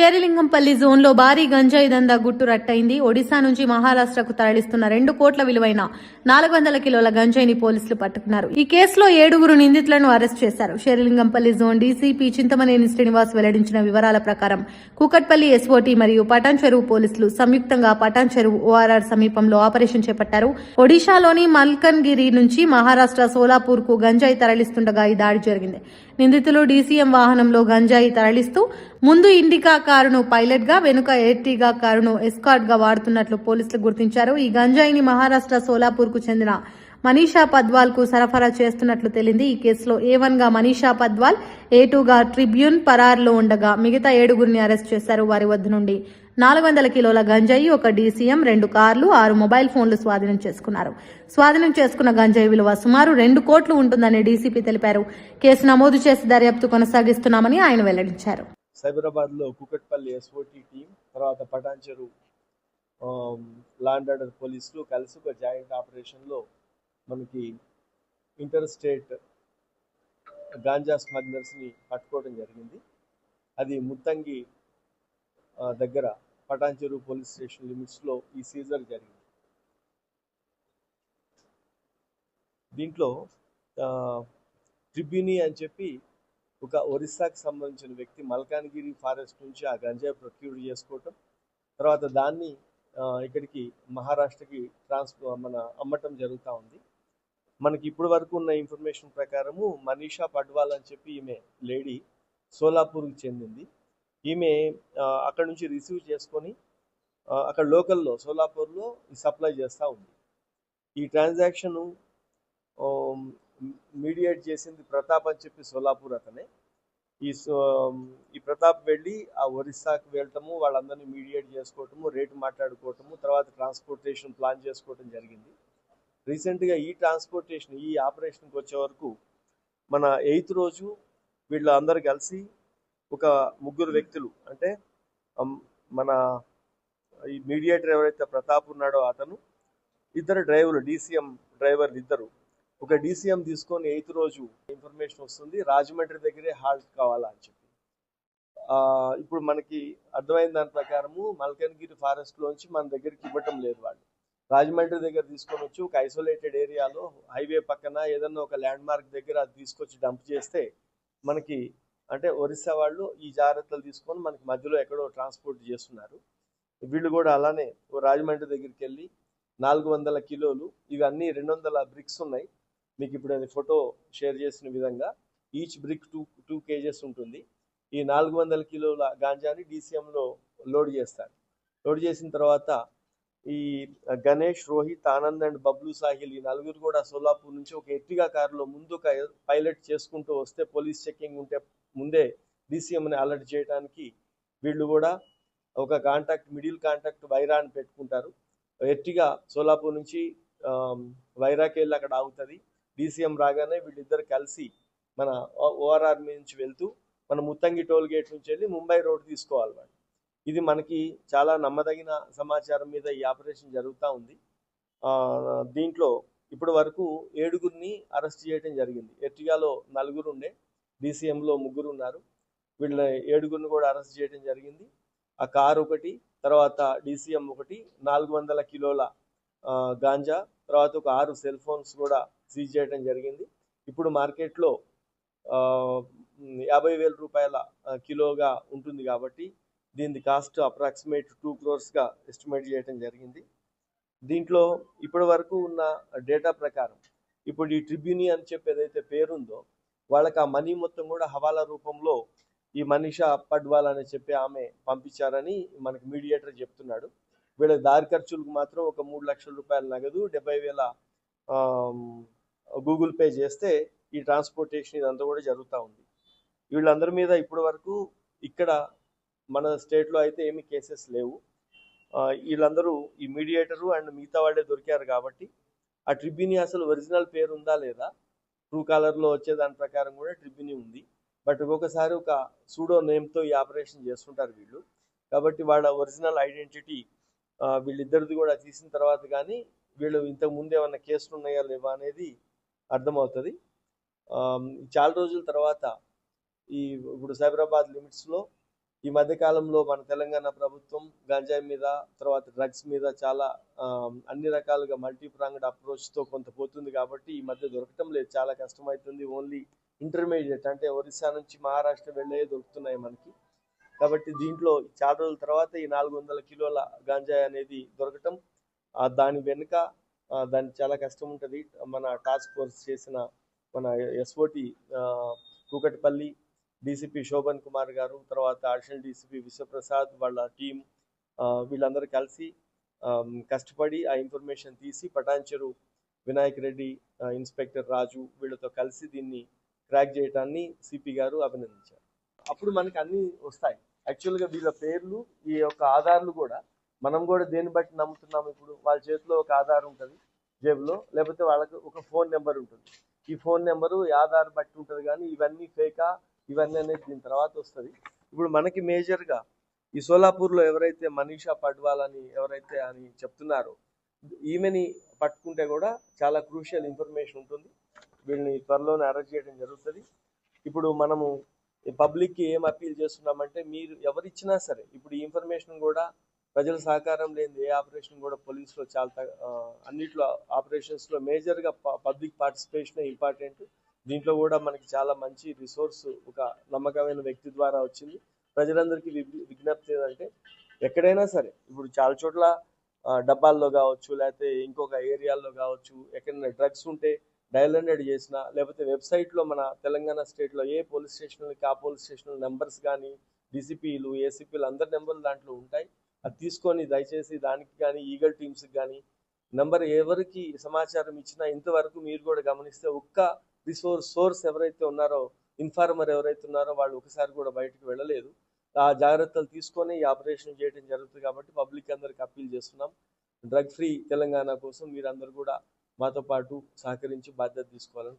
శేరిలింగంపల్లి జోన్లో భారీ గంజాయి దందా గుట్టు రట్టయింది. ఒడిశా నుంచి మహారాష్ట్రకు తరలిస్తున్న 2 కోట్ల విలువైన 400 కిలోల గంజాయిని పోలీసులు పట్టుకున్నారు. ఈ కేసులో 7 నిందితులను అరెస్ట్ చేశారు. శేరిలింగంపల్లి జోన్ డీసీపీ చింతమనేని శ్రీనివాస్ వెల్లడించిన వివరాల ప్రకారం కూకట్పల్లి ఎస్ఓటీ మరియు పటాన్ చెరువు పోలీసులు సంయుక్తంగా పటాన్ చెరువు ఓఆర్ఆర్ సమీపంలో ఆపరేషన్ చేపట్టారు. ఒడిశాలోని మల్కన్గిరి నుంచి మహారాష్ట్ర సోలాపూర్ కు గంజాయి తరలిస్తుండగా ఈ దాడి జరిగింది. నిందితులు డీసీఎం వాహనంలో గంజాయి తరలిస్తూ ముందు ఇండికా కారును పైలట్ గా, వెనుక ఎర్టిగా కారును ఎస్కార్ట్ గా వాడుతున్నట్లు పోలీసులు గుర్తించారు. ఈ గంజాయిని మహారాష్ట్ర సోలాపూర్ కు చెందిన మనీషా పద్వాల్ కు సరఫరా చేస్తున్నట్లు తెలింది. ఈ కేసులో A1 గా మనీషా పద్వాల్, A2 గా ట్రిబ్యూన్ పరార్లో ఉండగా మిగతా 7 అరెస్ట్ చేశారు. వారి వద్ద నుండి 400 కిలోల గంజాయి, 1 డీసీఎం, 2 కార్లు, 6 మొబైల్ ఫోన్లు స్వాధీనం చేసుకున్నారు. స్వాధీనం చేసుకున్న గంజాయి విలువ సుమారు 2 కోట్లు ఉంటుందని డీసీపీ తెలిపారు. కేసు నమోదు చేసి దర్యాప్తు కొనసాగిస్తున్నామని ఆయన వెల్లడించారు. సైబరాబాద్ లో కూకట్పల్లి ఎస్ఓటీ టీం, తర్వాత పటాన్ చెరువు లాండ్ ఆర్డర్ పోలీసులు కలిసి ఒక జాయింట్ ఆపరేషన్ లో మనకి ఇంటర్ స్టేట్ గాంజా స్మగ్లర్స్ ని పట్టుకోవడం జరిగింది. అది ముత్తంగి దగ్గర పటాన్ చెరువు పోలీస్ స్టేషన్ లిమిట్స్ లో ఈ సీజర్ జరిగింది. దీంట్లో ట్రిబ్యూని అని చెప్పి ఒక ఒరిస్సాకి సంబంధించిన వ్యక్తి మల్కాన్గిరి ఫారెస్ట్ నుంచి ఆ గంజాయి ప్రొక్యూర్ చేసుకోవటం, తర్వాత దాన్ని ఇక్కడికి మహారాష్ట్రకి అమ్మటం జరుగుతూ ఉంది. మనకి ఇప్పటి వరకు ఉన్న ఇన్ఫర్మేషన్ ప్రకారము మనీషా పడ్వాల్ అని చెప్పి ఈమె లేడీ సోలాపూర్కి చెందింది. ఈమె అక్కడ నుంచి రిసీవ్ చేసుకొని అక్కడ లోకల్లో సోలాపూర్లో సప్లై చేస్తూ ఉంది. ఈ ట్రాన్సాక్షను మీడియేట్ చేసింది ప్రతాప్ అని చెప్పి సోలాపూర్ అతనే. ఈ ప్రతాప్ వెళ్ళి ఆ ఒరిస్సాకి వెళ్ళటము, వాళ్ళందరినీ మీడియేట్ చేసుకోవటము, రేటు మాట్లాడుకోవటము, తర్వాత ట్రాన్స్పోర్టేషన్ ప్లాన్ చేసుకోవటం జరిగింది. రీసెంట్గా ఈ ఆపరేషన్కి వచ్చే వరకు మన 8th రోజు వీళ్ళు అందరు కలిసి ఒక 3 వ్యక్తులు, అంటే మన ఈ మీడియేటర్ ఎవరైతే ప్రతాప్ ఉన్నాడో అతను, 2 డ్రైవర్లు, డీసీఎం డ్రైవర్లు 2, ఒక డీసీఎం తీసుకొని 8th రోజు ఇన్ఫర్మేషన్ వస్తుంది రాజమండ్రి దగ్గరే హాల్ట్ కావాలా అని చెప్పి. ఇప్పుడు మనకి అర్థమైన దాని ప్రకారము మల్కన్గిరి ఫారెస్ట్ లోంచి మన దగ్గరికి ఇవ్వటం లేదు, వాళ్ళు రాజమండ్రి దగ్గర తీసుకొని వచ్చి ఒక ఐసోలేటెడ్ ఏరియాలో హైవే పక్కన ఏదన్నా ఒక ల్యాండ్ మార్క్ దగ్గర అది తీసుకొచ్చి డంప్ చేస్తే మనకి, అంటే ఒరిస్సా వాళ్ళు ఈ జాగ్రత్తలు తీసుకొని మనకి మధ్యలో ఎక్కడో ట్రాన్స్పోర్ట్ చేస్తున్నారు. వీళ్ళు కూడా అలానే రాజమండ్రి దగ్గరికి వెళ్ళి 400 కిలోలు, ఇవన్నీ 200 బ్రిక్స్ ఉన్నాయి. మీకు ఇప్పుడు అది ఫోటో షేర్ చేసిన విధంగా ఈచ్ బ్రిక్ 2 kgs ఉంటుంది. ఈ 400 కిలోల గాంజాని డీసీఎంలో లోడ్ చేస్తారు. లోడ్ చేసిన తర్వాత ఈ గణేష్, రోహిత్, ఆనంద్ అండ్ బబ్లు సాహిల్, ఈ 4 కూడా సోలాపూర్ నుంచి ఒక ఎర్టిగా కారులో ముందు ఒక పైలట్ చేసుకుంటూ వస్తే పోలీస్ చెకింగ్ ఉంటే ముందే డీసీఎంని అలర్ట్ చేయడానికి వీళ్ళు కూడా ఒక మిడిల్ కాంటాక్ట్ వైరాని పెట్టుకుంటారు. ఎర్టిగా సోలాపూర్ నుంచి వైరాకి వెళ్ళి అక్కడ ఆగుతుంది. డీసీఎం రాగానే వీళ్ళిద్దరు కలిసి మన ఓఆర్ఆర్ నుంచి వెళ్తూ మన ముత్తంగి టోల్ గేట్ నుంచి వెళ్ళి ముంబై రోడ్ తీసుకోవాలి వాళ్ళు. ఇది మనకి చాలా నమ్మదగిన సమాచారం మీద ఈ ఆపరేషన్ జరుగుతూ ఉంది. దీంట్లో ఇప్పటి వరకు 7 అరెస్ట్ చేయడం జరిగింది. ఎర్టిగాలో 4 ఉండే, డీసీఎంలో 3 ఉన్నారు. వీళ్ళ 7 కూడా అరెస్ట్ చేయడం జరిగింది. ఆ కారు ఒకటి, తర్వాత డీసీఎం ఒకటి, 400 కిలోల గాంజా, తర్వాత ఒక 6 సెల్ ఫోన్స్ కూడా సీజ్ చేయడం జరిగింది. ఇప్పుడు మార్కెట్లో 50,000 రూపాయల కిలోగా ఉంటుంది కాబట్టి దీని కాస్ట్ అప్రాక్సిమేట్ 2 crores ఎస్టిమేట్ చేయడం జరిగింది. దీంట్లో ఇప్పటి వరకు ఉన్న డేటా ప్రకారం ఇప్పుడు ఈ ట్రిబ్యూని అని చెప్పి ఏదైతే పేరుందో వాళ్ళకి ఆ మనీ మొత్తం కూడా హవాలా రూపంలో ఈ మనీషా పడ్వాల్ అని చెప్పి ఆమె పంపించారని మనకి మీడియేటర్ చెప్తున్నాడు. వీళ్ళ దారి ఖర్చులకు మాత్రం ఒక 3 లక్షల రూపాయల నగదు, 70,000 గూగుల్ పే చేస్తే ఈ ట్రాన్స్పోర్టేషన్ ఇదంతా కూడా జరుగుతూ ఉంది. వీళ్ళందరి మీద ఇప్పటి వరకు ఇక్కడ మన స్టేట్లో అయితే ఏమి కేసెస్ లేవు. వీళ్ళందరూ ఈ మీడియేటరు అండ్ మిగతా వాళ్ళే దొరికారు కాబట్టి ఆ ట్రిబ్యూని అసలు ఒరిజినల్ పేరు ఉందా లేదా, ట్రూ కాలర్లో వచ్చే దాని ప్రకారం కూడా ట్రిబ్యూని ఉంది. బట్ ఒక్కొక్కసారి ఒక సూడో నేమ్తో ఈ ఆపరేషన్ చేస్తుంటారు వీళ్ళు. కాబట్టి వాళ్ళ ఒరిజినల్ ఐడెంటిటీ వీళ్ళిద్దరిది కూడా తీసిన తర్వాత కానీ వీళ్ళు ఇంతకు ముందు ఏమన్నా కేసులు ఉన్నాయా లేవా అనేది అర్థమవుతుంది. చాలా రోజుల తర్వాత ఇప్పుడు సైబరాబాద్ లిమిట్స్లో ఈ మధ్య కాలంలో మన తెలంగాణ ప్రభుత్వం గంజాయి మీద, తర్వాత డ్రగ్స్ మీద చాలా అన్ని రకాలుగా మల్టీ ప్రాంగ్డ్ అప్రోచ్ తో కొంత పోతుంది కాబట్టి ఈ మధ్య దొరకటం లేదు, చాలా కష్టమవుతుంది. ఓన్లీ ఇంటర్మీడియట్ అంటే ఒరిస్సా నుంచి మహారాష్ట్ర వెళ్ళే దొరుకుతున్నాయి మనకి. కాబట్టి దీంట్లో చాలా రోజుల తర్వాత ఈ 400 కిలోల గంజాయి అనేది దొరకటం, దాని వెనుక దానికి చాలా కష్టం ఉంటుంది. మన టాస్క్ ఫోర్స్ చేసిన మన ఎస్ఓటి కూకట్పల్లి డీసీపీ శోభన్ కుమార్ గారు, తర్వాత అడిషనల్ డీసీపీ విశ్వప్రసాద్ వాళ్ళ టీం, వీళ్ళందరూ కలిసి కష్టపడి ఆ ఇన్ఫర్మేషన్ తీసి పటాన్చెరు వినాయక్ రెడ్డి, ఇన్స్పెక్టర్ రాజు వీళ్ళతో కలిసి దీన్ని క్రాక్ చేయడాన్ని సిపి గారు అభినందించారు. అప్పుడు మనకి అన్ని వస్తాయి. యాక్చువల్గా వీళ్ళ పేర్లు, ఈ యొక్క ఆధార్లు కూడా మనం కూడా దేన్ని బట్టి నమ్ముతున్నాం, ఇప్పుడు వాళ్ళ చేతిలో ఒక ఆధార్ ఉంటుంది జేబులో, లేకపోతే వాళ్ళకి ఒక ఫోన్ నెంబర్ ఉంటుంది. ఈ ఫోన్ నెంబరు ఈ ఆధార్ బట్టి ఉంటుంది, కానీ ఇవన్నీ ఫేకా, ఇవన్నీ అనేది దీని తర్వాత వస్తుంది. ఇప్పుడు మనకి మేజర్గా ఈ సోలాపూర్లో ఎవరైతే మనీషా పడ్వాల్ అని ఎవరైతే అని చెప్తున్నారో, ఈమెని పట్టుకుంటే కూడా చాలా క్రూషియల్ ఇన్ఫర్మేషన్ ఉంటుంది. వీళ్ళని త్వరలోనే అరెస్ట్ చేయడం జరుగుతుంది. ఇప్పుడు మనము పబ్లిక్కి ఏం అప్పీల్ చేస్తున్నామంటే, మీరు ఎవరిచ్చినా సరే, ఇప్పుడు ఈ ఇన్ఫర్మేషన్ కూడా ప్రజల సహకారం లేని ఏ ఆపరేషన్ కూడా పోలీసులో చాలా అన్నిట్లో ఆపరేషన్స్లో మేజర్గా పబ్లిక్ పార్టిసిపేషన్ ఇంపార్టెంట్. దీంట్లో కూడా మనకి చాలా మంచి రిసోర్స్ ఒక నమ్మకమైన వ్యక్తి ద్వారా వచ్చింది. ప్రజలందరికీ విజ్ఞప్తి ఏంటంటే, ఎక్కడైనా సరే ఇప్పుడు చాలా చోట్ల డబ్బాల్లో కావచ్చు, లేకపోతే ఇంకొక ఏరియాల్లో కావచ్చు, ఎక్కడైనా డ్రగ్స్ ఉంటే డయల్ 100 చేసినా, లేకపోతే వెబ్సైట్లో మన తెలంగాణ స్టేట్లో ఏ పోలీస్ స్టేషన్లకి ఆ పోలీస్ స్టేషన్ నెంబర్స్ కానీ డీసీపీలు ఏసీపీలు అందరి నెంబర్లు దాంట్లో ఉంటాయి. అది తీసుకొని దయచేసి దానికి కానీ ఈగల్ టీమ్స్కి కానీ నెంబర్ ఎవరికి సమాచారం ఇచ్చినా ఇంతవరకు మీరు కూడా గమనిస్తే ఒక్క సోర్స్ ఎవరైతే ఉన్నారో, ఇన్ఫార్మర్ ఎవరైతే ఉన్నారో వాళ్ళు ఒకసారి కూడా బయటకు వెళ్ళలేదు. ఆ జాగ్రత్తలు తీసుకొని ఈ ఆపరేషన్ చేయడం జరుగుతుంది. కాబట్టి పబ్లిక్ అందరికి అప్పీల్ చేస్తున్నాం, డ్రగ్ ఫ్రీ తెలంగాణ కోసం మీరందరూ కూడా మాతో పాటు సహకరించి బాధ్యత తీసుకోవాలని